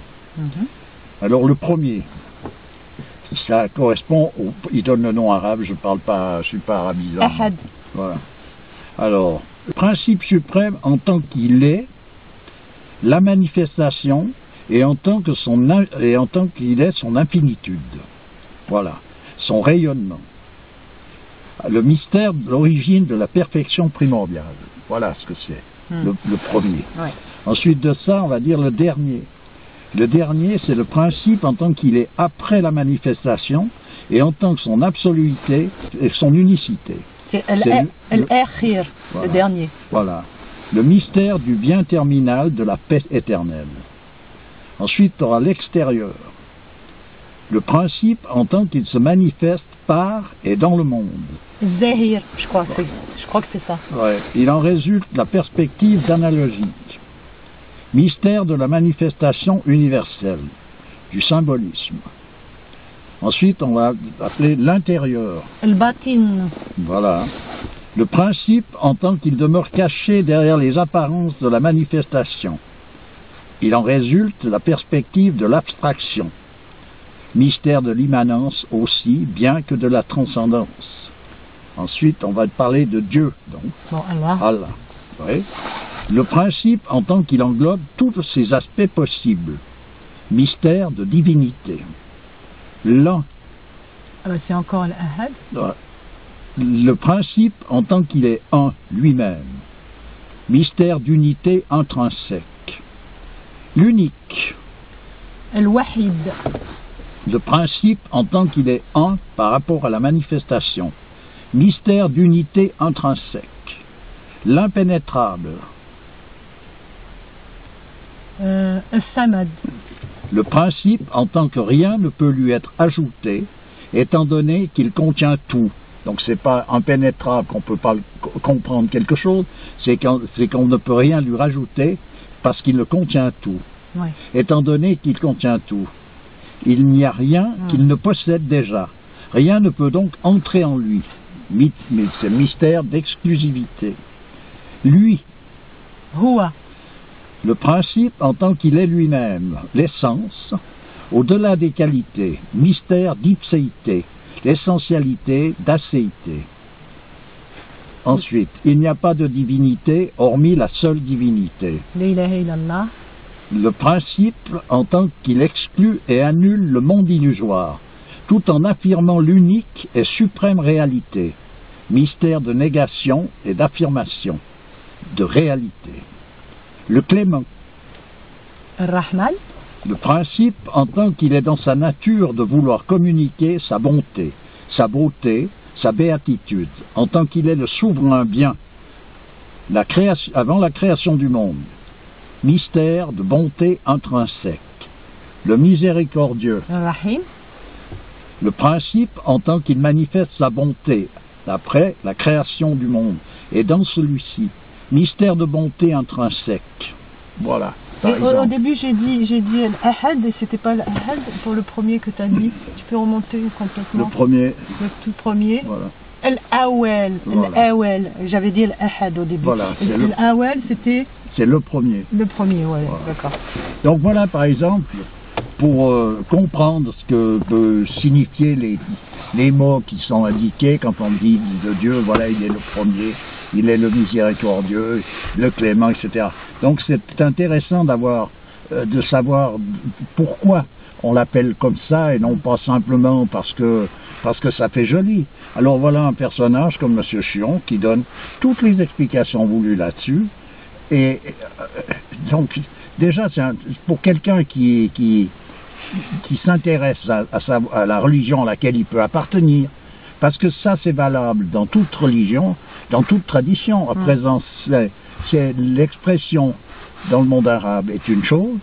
Alors le premier, ça correspond il donne le nom arabe, je suis pas arabisant. Ahad. Voilà. Alors, le principe suprême en tant qu'il est, la manifestation, et en tant qu'il est son infinitude. Voilà, son rayonnement. Le mystère de l'origine de la perfection primordiale. Voilà ce que c'est. Le premier. Ouais. Ensuite de ça, on va dire le dernier. Le dernier, c'est le principe en tant qu'il est après la manifestation et en tant que son absoluité et son unicité. C'est al-akhir, le dernier. Voilà. Le mystère du bien terminal de la paix éternelle. Ensuite, tu auras l'extérieur. Le principe en tant qu'il se manifeste par et dans le monde. Zahir, je crois que c'est ça. Ouais. Il en résulte la perspective d'analogie. Mystère de la manifestation universelle, du symbolisme. Ensuite, on va appeler l'intérieur. Al-batin. Voilà. Le principe en tant qu'il demeure caché derrière les apparences de la manifestation. Il en résulte la perspective de l'abstraction. Mystère de l'immanence aussi, bien que de la transcendance. Ensuite, on va parler de Dieu, donc. Bon, Allah. Allah. Oui. Le principe en tant qu'il englobe tous ses aspects possibles. Mystère de divinité. L'un. C'est encore l'ahad. Le principe en tant qu'il est un lui-même. Mystère d'unité intrinsèque. L'unique. Al-Wahid. Le principe en tant qu'il est un par rapport à la manifestation. Mystère d'unité intrinsèque. L'impénétrable. Al-Samad. Le principe en tant que rien ne peut lui être ajouté, étant donné qu'il contient tout. Donc c'est pas impénétrable qu'on peut pas comprendre quelque chose, c'est qu'on ne peut rien lui rajouter parce qu'il le contient tout. Ouais. Étant donné qu'il contient tout, il n'y a rien qu'il ne possède déjà. Rien ne peut donc entrer en lui. Mais c'est mystère d'exclusivité. Lui, Huwa. le principe en tant qu'il est lui-même, l'essence, au-delà des qualités, mystère d'ipséité, l'essentialité d'acéité. Ensuite, il n'y a pas de divinité hormis la seule divinité. La ilaha illallah. Le principe en tant qu'il exclut et annule le monde illusoire, tout en affirmant l'unique et suprême réalité, mystère de négation et d'affirmation, de réalité. Le clément. Ar-Rahman. Le principe en tant qu'il est dans sa nature de vouloir communiquer sa bonté, sa beauté, sa béatitude, en tant qu'il est le souverain bien, avant la création du monde. Mystère de bonté intrinsèque. Le miséricordieux. Ar-Rahim. Le principe en tant qu'il manifeste sa bonté après la création du monde, et dans celui-ci, mystère de bonté intrinsèque. Voilà. Au début, j'ai dit Al-Ahad et c'était pas Al-Ahad pour le premier que tu as dit. Tu peux remonter complètement. Le premier. Le tout premier. Voilà. Al-Awel. Voilà. Al-Awel. J'avais dit Al-Ahad au début. Voilà, Al-Awel, c'était. C'est le premier. Le premier, ouais, Voilà. d'accord. Donc voilà, par exemple, pour comprendre ce que peut signifier les mots qui sont indiqués quand on dit de Dieu, voilà, il est le premier, il est le miséricordieux, le clément, etc. Donc c'est intéressant de savoir pourquoi on l'appelle comme ça et non pas simplement parce que ça fait joli. Alors voilà un personnage comme M. Chion qui donne toutes les explications voulues là-dessus. Et donc déjà pour quelqu'un qui s'intéresse à la religion à laquelle il peut appartenir, parce que ça c'est valable dans toute religion, dans toute tradition. À présent, c'est l'expression dans le monde arabe est une chose,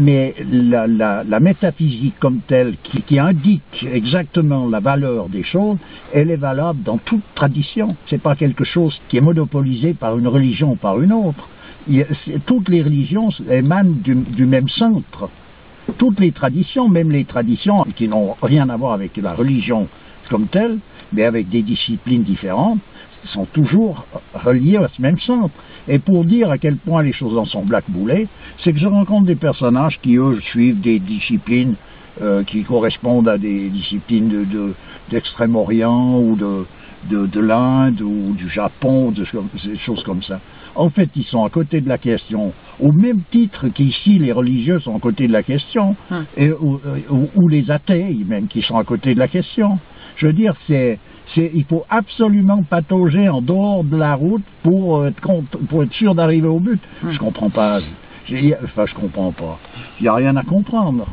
mais la métaphysique comme telle qui indique exactement la valeur des choses, elle est valable dans toute tradition. C'est pas quelque chose qui est monopolisé par une religion ou par une autre. Toutes les religions émanent du même centre. Toutes les traditions, même les traditions qui n'ont rien à voir avec la religion comme telle, mais avec des disciplines différentes, sont toujours reliées à ce même centre. Et pour dire à quel point les choses en sont blackboulées, c'est que je rencontre des personnages qui, eux, suivent des disciplines qui correspondent à des disciplines d'Extrême-Orient ou de l'Inde ou du Japon, des choses comme ça. En fait, ils sont à côté de la question, au même titre qu'ici les religieux sont à côté de la question, ou les athées même qui sont à côté de la question. Je veux dire, il faut absolument patauger en dehors de la route pour être sûr d'arriver au but. Je comprends pas. Je comprends pas. Il n'y a rien à comprendre.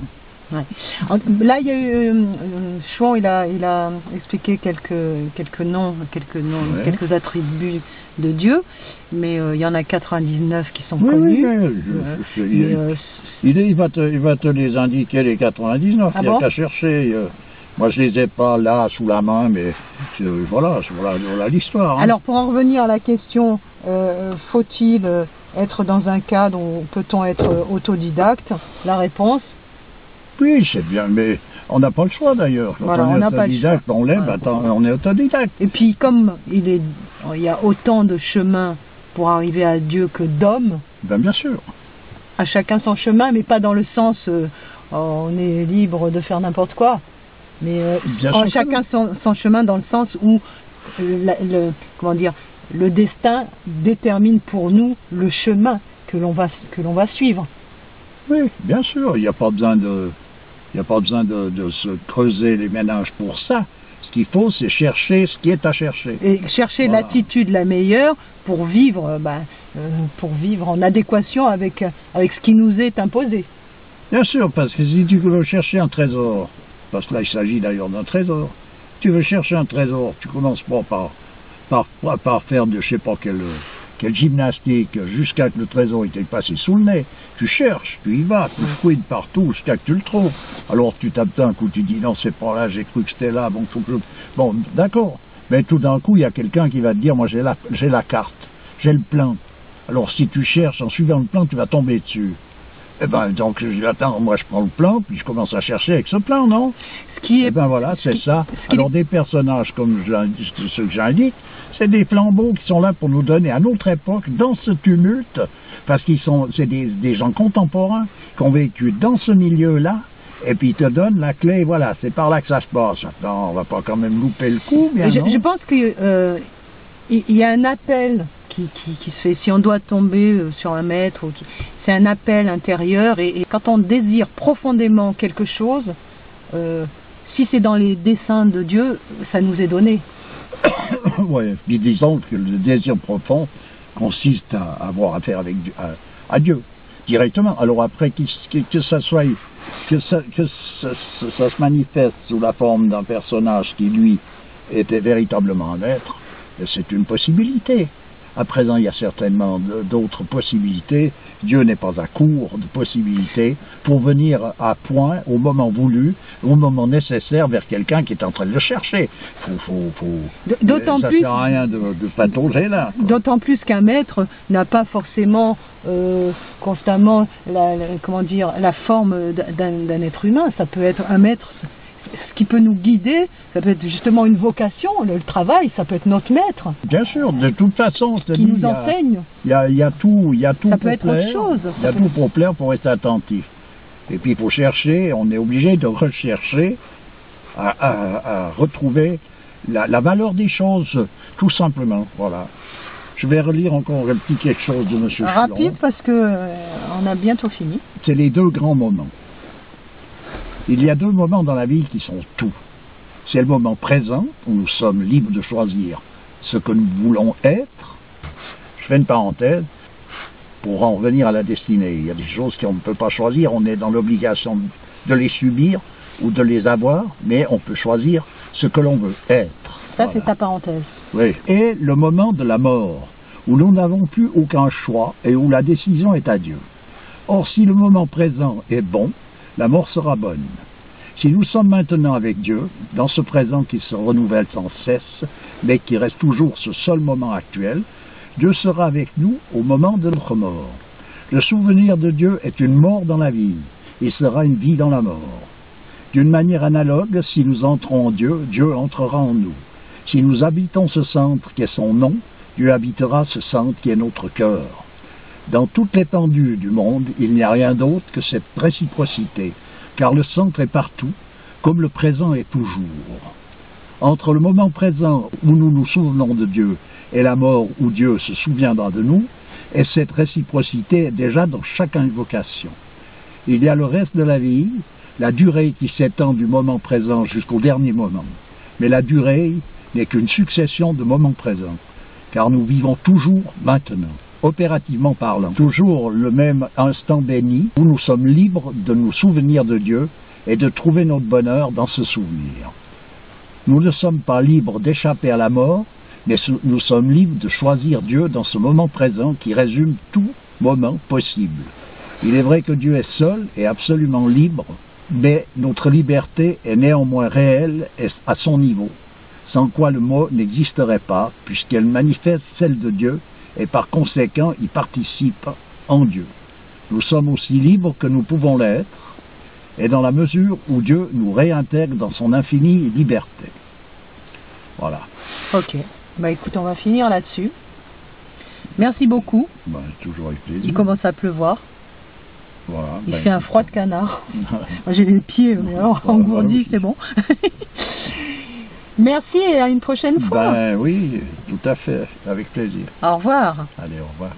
Ouais. Là, il y a eu Chouan, il a expliqué quelques noms, quelques attributs de Dieu, mais il y en a 99 qui sont connus. Il va te les indiquer les 99. Il n'y a qu'à chercher. Moi, je les ai pas là sous la main, mais voilà l'histoire. Hein. Alors, pour en revenir à la question, faut-il être dans un cadre où peut-on être autodidacte? La réponse. Oui, c'est bien, mais on n'a pas le choix d'ailleurs. Quand on est autodidacte, on l'est, on est autodidacte. Et puis, comme il y a autant de chemins pour arriver à Dieu que d'hommes. Bien sûr. À chacun son chemin, mais pas dans le sens on est libre de faire n'importe quoi. Mais chacun son chemin dans le sens où le destin détermine pour nous le chemin que l'on va suivre. Oui, bien sûr, il n'y a pas besoin de se creuser les méninges pour ça. Ce qu'il faut, c'est chercher ce qui est à chercher. Et chercher voilà. l'attitude la meilleure pour vivre en adéquation avec ce qui nous est imposé. Bien sûr, parce que si tu veux chercher un trésor, parce que là il s'agit d'ailleurs d'un trésor, tu veux chercher un trésor, tu commences pas par faire de je sais pas quelle gymnastique jusqu'à que le trésor il t'ait passé sous le nez. Tu cherches, tu y vas, tu fouilles partout jusqu'à que tu le trouves. Alors tu tapes d'un coup, tu dis non c'est pas là, j'ai cru que c'était là, bon d'accord. Mais tout d'un coup il y a quelqu'un qui va te dire moi j'ai la carte, j'ai le plan. Alors si tu cherches en suivant le plan, tu vas tomber dessus. Eh ben donc je dis attends, moi je prends le plan, puis je commence à chercher avec ce plan, non? Eh ben voilà, c'est ça. Alors des personnages comme ceux que j'indique, c'est des flambeaux qui sont là pour nous donner à notre époque, dans ce tumulte, parce c'est des gens contemporains qui ont vécu dans ce milieu-là, et puis ils te donnent la clé, voilà, c'est par là que ça se passe. Attends, on va pas quand même louper le coup, bien non? Je pense qu'il y a un appel qui se fait, si on doit tomber sur un maître, c'est un appel intérieur, et quand on désire profondément quelque chose, si c'est dans les desseins de Dieu, ça nous est donné. Oui, disons que le désir profond consiste à avoir affaire avec à Dieu, directement. Alors après, que ça se manifeste sous la forme d'un personnage qui, lui, était véritablement un être, c'est une possibilité. À présent, il y a certainement d'autres possibilités. Dieu n'est pas à court de possibilités pour venir à point au moment voulu, au moment nécessaire vers quelqu'un qui est en train de le chercher. D'autant plus, ça sert à rien de patauger là. D'autant plus qu'un maître n'a pas forcément constamment la forme d'un être humain. Ça peut être un maître. Ce qui peut nous guider, ça peut être justement une vocation, le travail, ça peut être notre maître. Bien sûr, de toute façon, qui nous enseigne. Il y a tout ça peut être autre chose. Il y a tout pour plaire, pour être attentif. Et puis il faut chercher, on est obligé de rechercher à retrouver la valeur des choses, tout simplement. Voilà. Je vais relire encore un petit quelque chose de M. Chulon. Rapide parce que on a bientôt fini. C'est les deux grands moments. Il y a deux moments dans la vie qui sont tout. C'est le moment présent, où nous sommes libres de choisir ce que nous voulons être. Je fais une parenthèse, pour en revenir à la destinée. Il y a des choses qu'on ne peut pas choisir, on est dans l'obligation de les subir ou de les avoir, mais on peut choisir ce que l'on veut être. Ça, voilà. C'est ta parenthèse. Oui. Et le moment de la mort, où nous n'avons plus aucun choix et où la décision est à Dieu. Or, si le moment présent est bon, la mort sera bonne. Si nous sommes maintenant avec Dieu, dans ce présent qui se renouvelle sans cesse, mais qui reste toujours ce seul moment actuel, Dieu sera avec nous au moment de notre mort. Le souvenir de Dieu est une mort dans la vie, et sera une vie dans la mort. D'une manière analogue, si nous entrons en Dieu, Dieu entrera en nous. Si nous habitons ce centre qui est son nom, Dieu habitera ce centre qui est notre cœur. Dans toute l'étendue du monde, il n'y a rien d'autre que cette réciprocité, car le centre est partout, comme le présent est toujours. Entre le moment présent où nous nous souvenons de Dieu et la mort où Dieu se souviendra de nous, et cette réciprocité est déjà dans chaque invocation. Il y a le reste de la vie, la durée qui s'étend du moment présent jusqu'au dernier moment. Mais la durée n'est qu'une succession de moments présents, car nous vivons toujours maintenant. Opérativement parlant, toujours le même instant béni où nous sommes libres de nous souvenir de Dieu et de trouver notre bonheur dans ce souvenir. Nous ne sommes pas libres d'échapper à la mort, mais nous sommes libres de choisir Dieu dans ce moment présent qui résume tout moment possible. Il est vrai que Dieu est seul et absolument libre, mais notre liberté est néanmoins réelle et à son niveau, sans quoi le mot n'existerait pas, puisqu'elle manifeste celle de Dieu, et par conséquent y participe en Dieu. Nous sommes aussi libres que nous pouvons l'être, et dans la mesure où Dieu nous réintègre dans son infinie liberté. Voilà. Ok. Bah écoute, on va finir là-dessus. Merci beaucoup. Bah, toujours avec plaisir. Il commence à pleuvoir. Voilà. Il fait un froid de canard. J'ai les pieds engourdis, c'est bon. Merci et à une prochaine fois. Ben oui, tout à fait, avec plaisir. Au revoir. Allez, au revoir.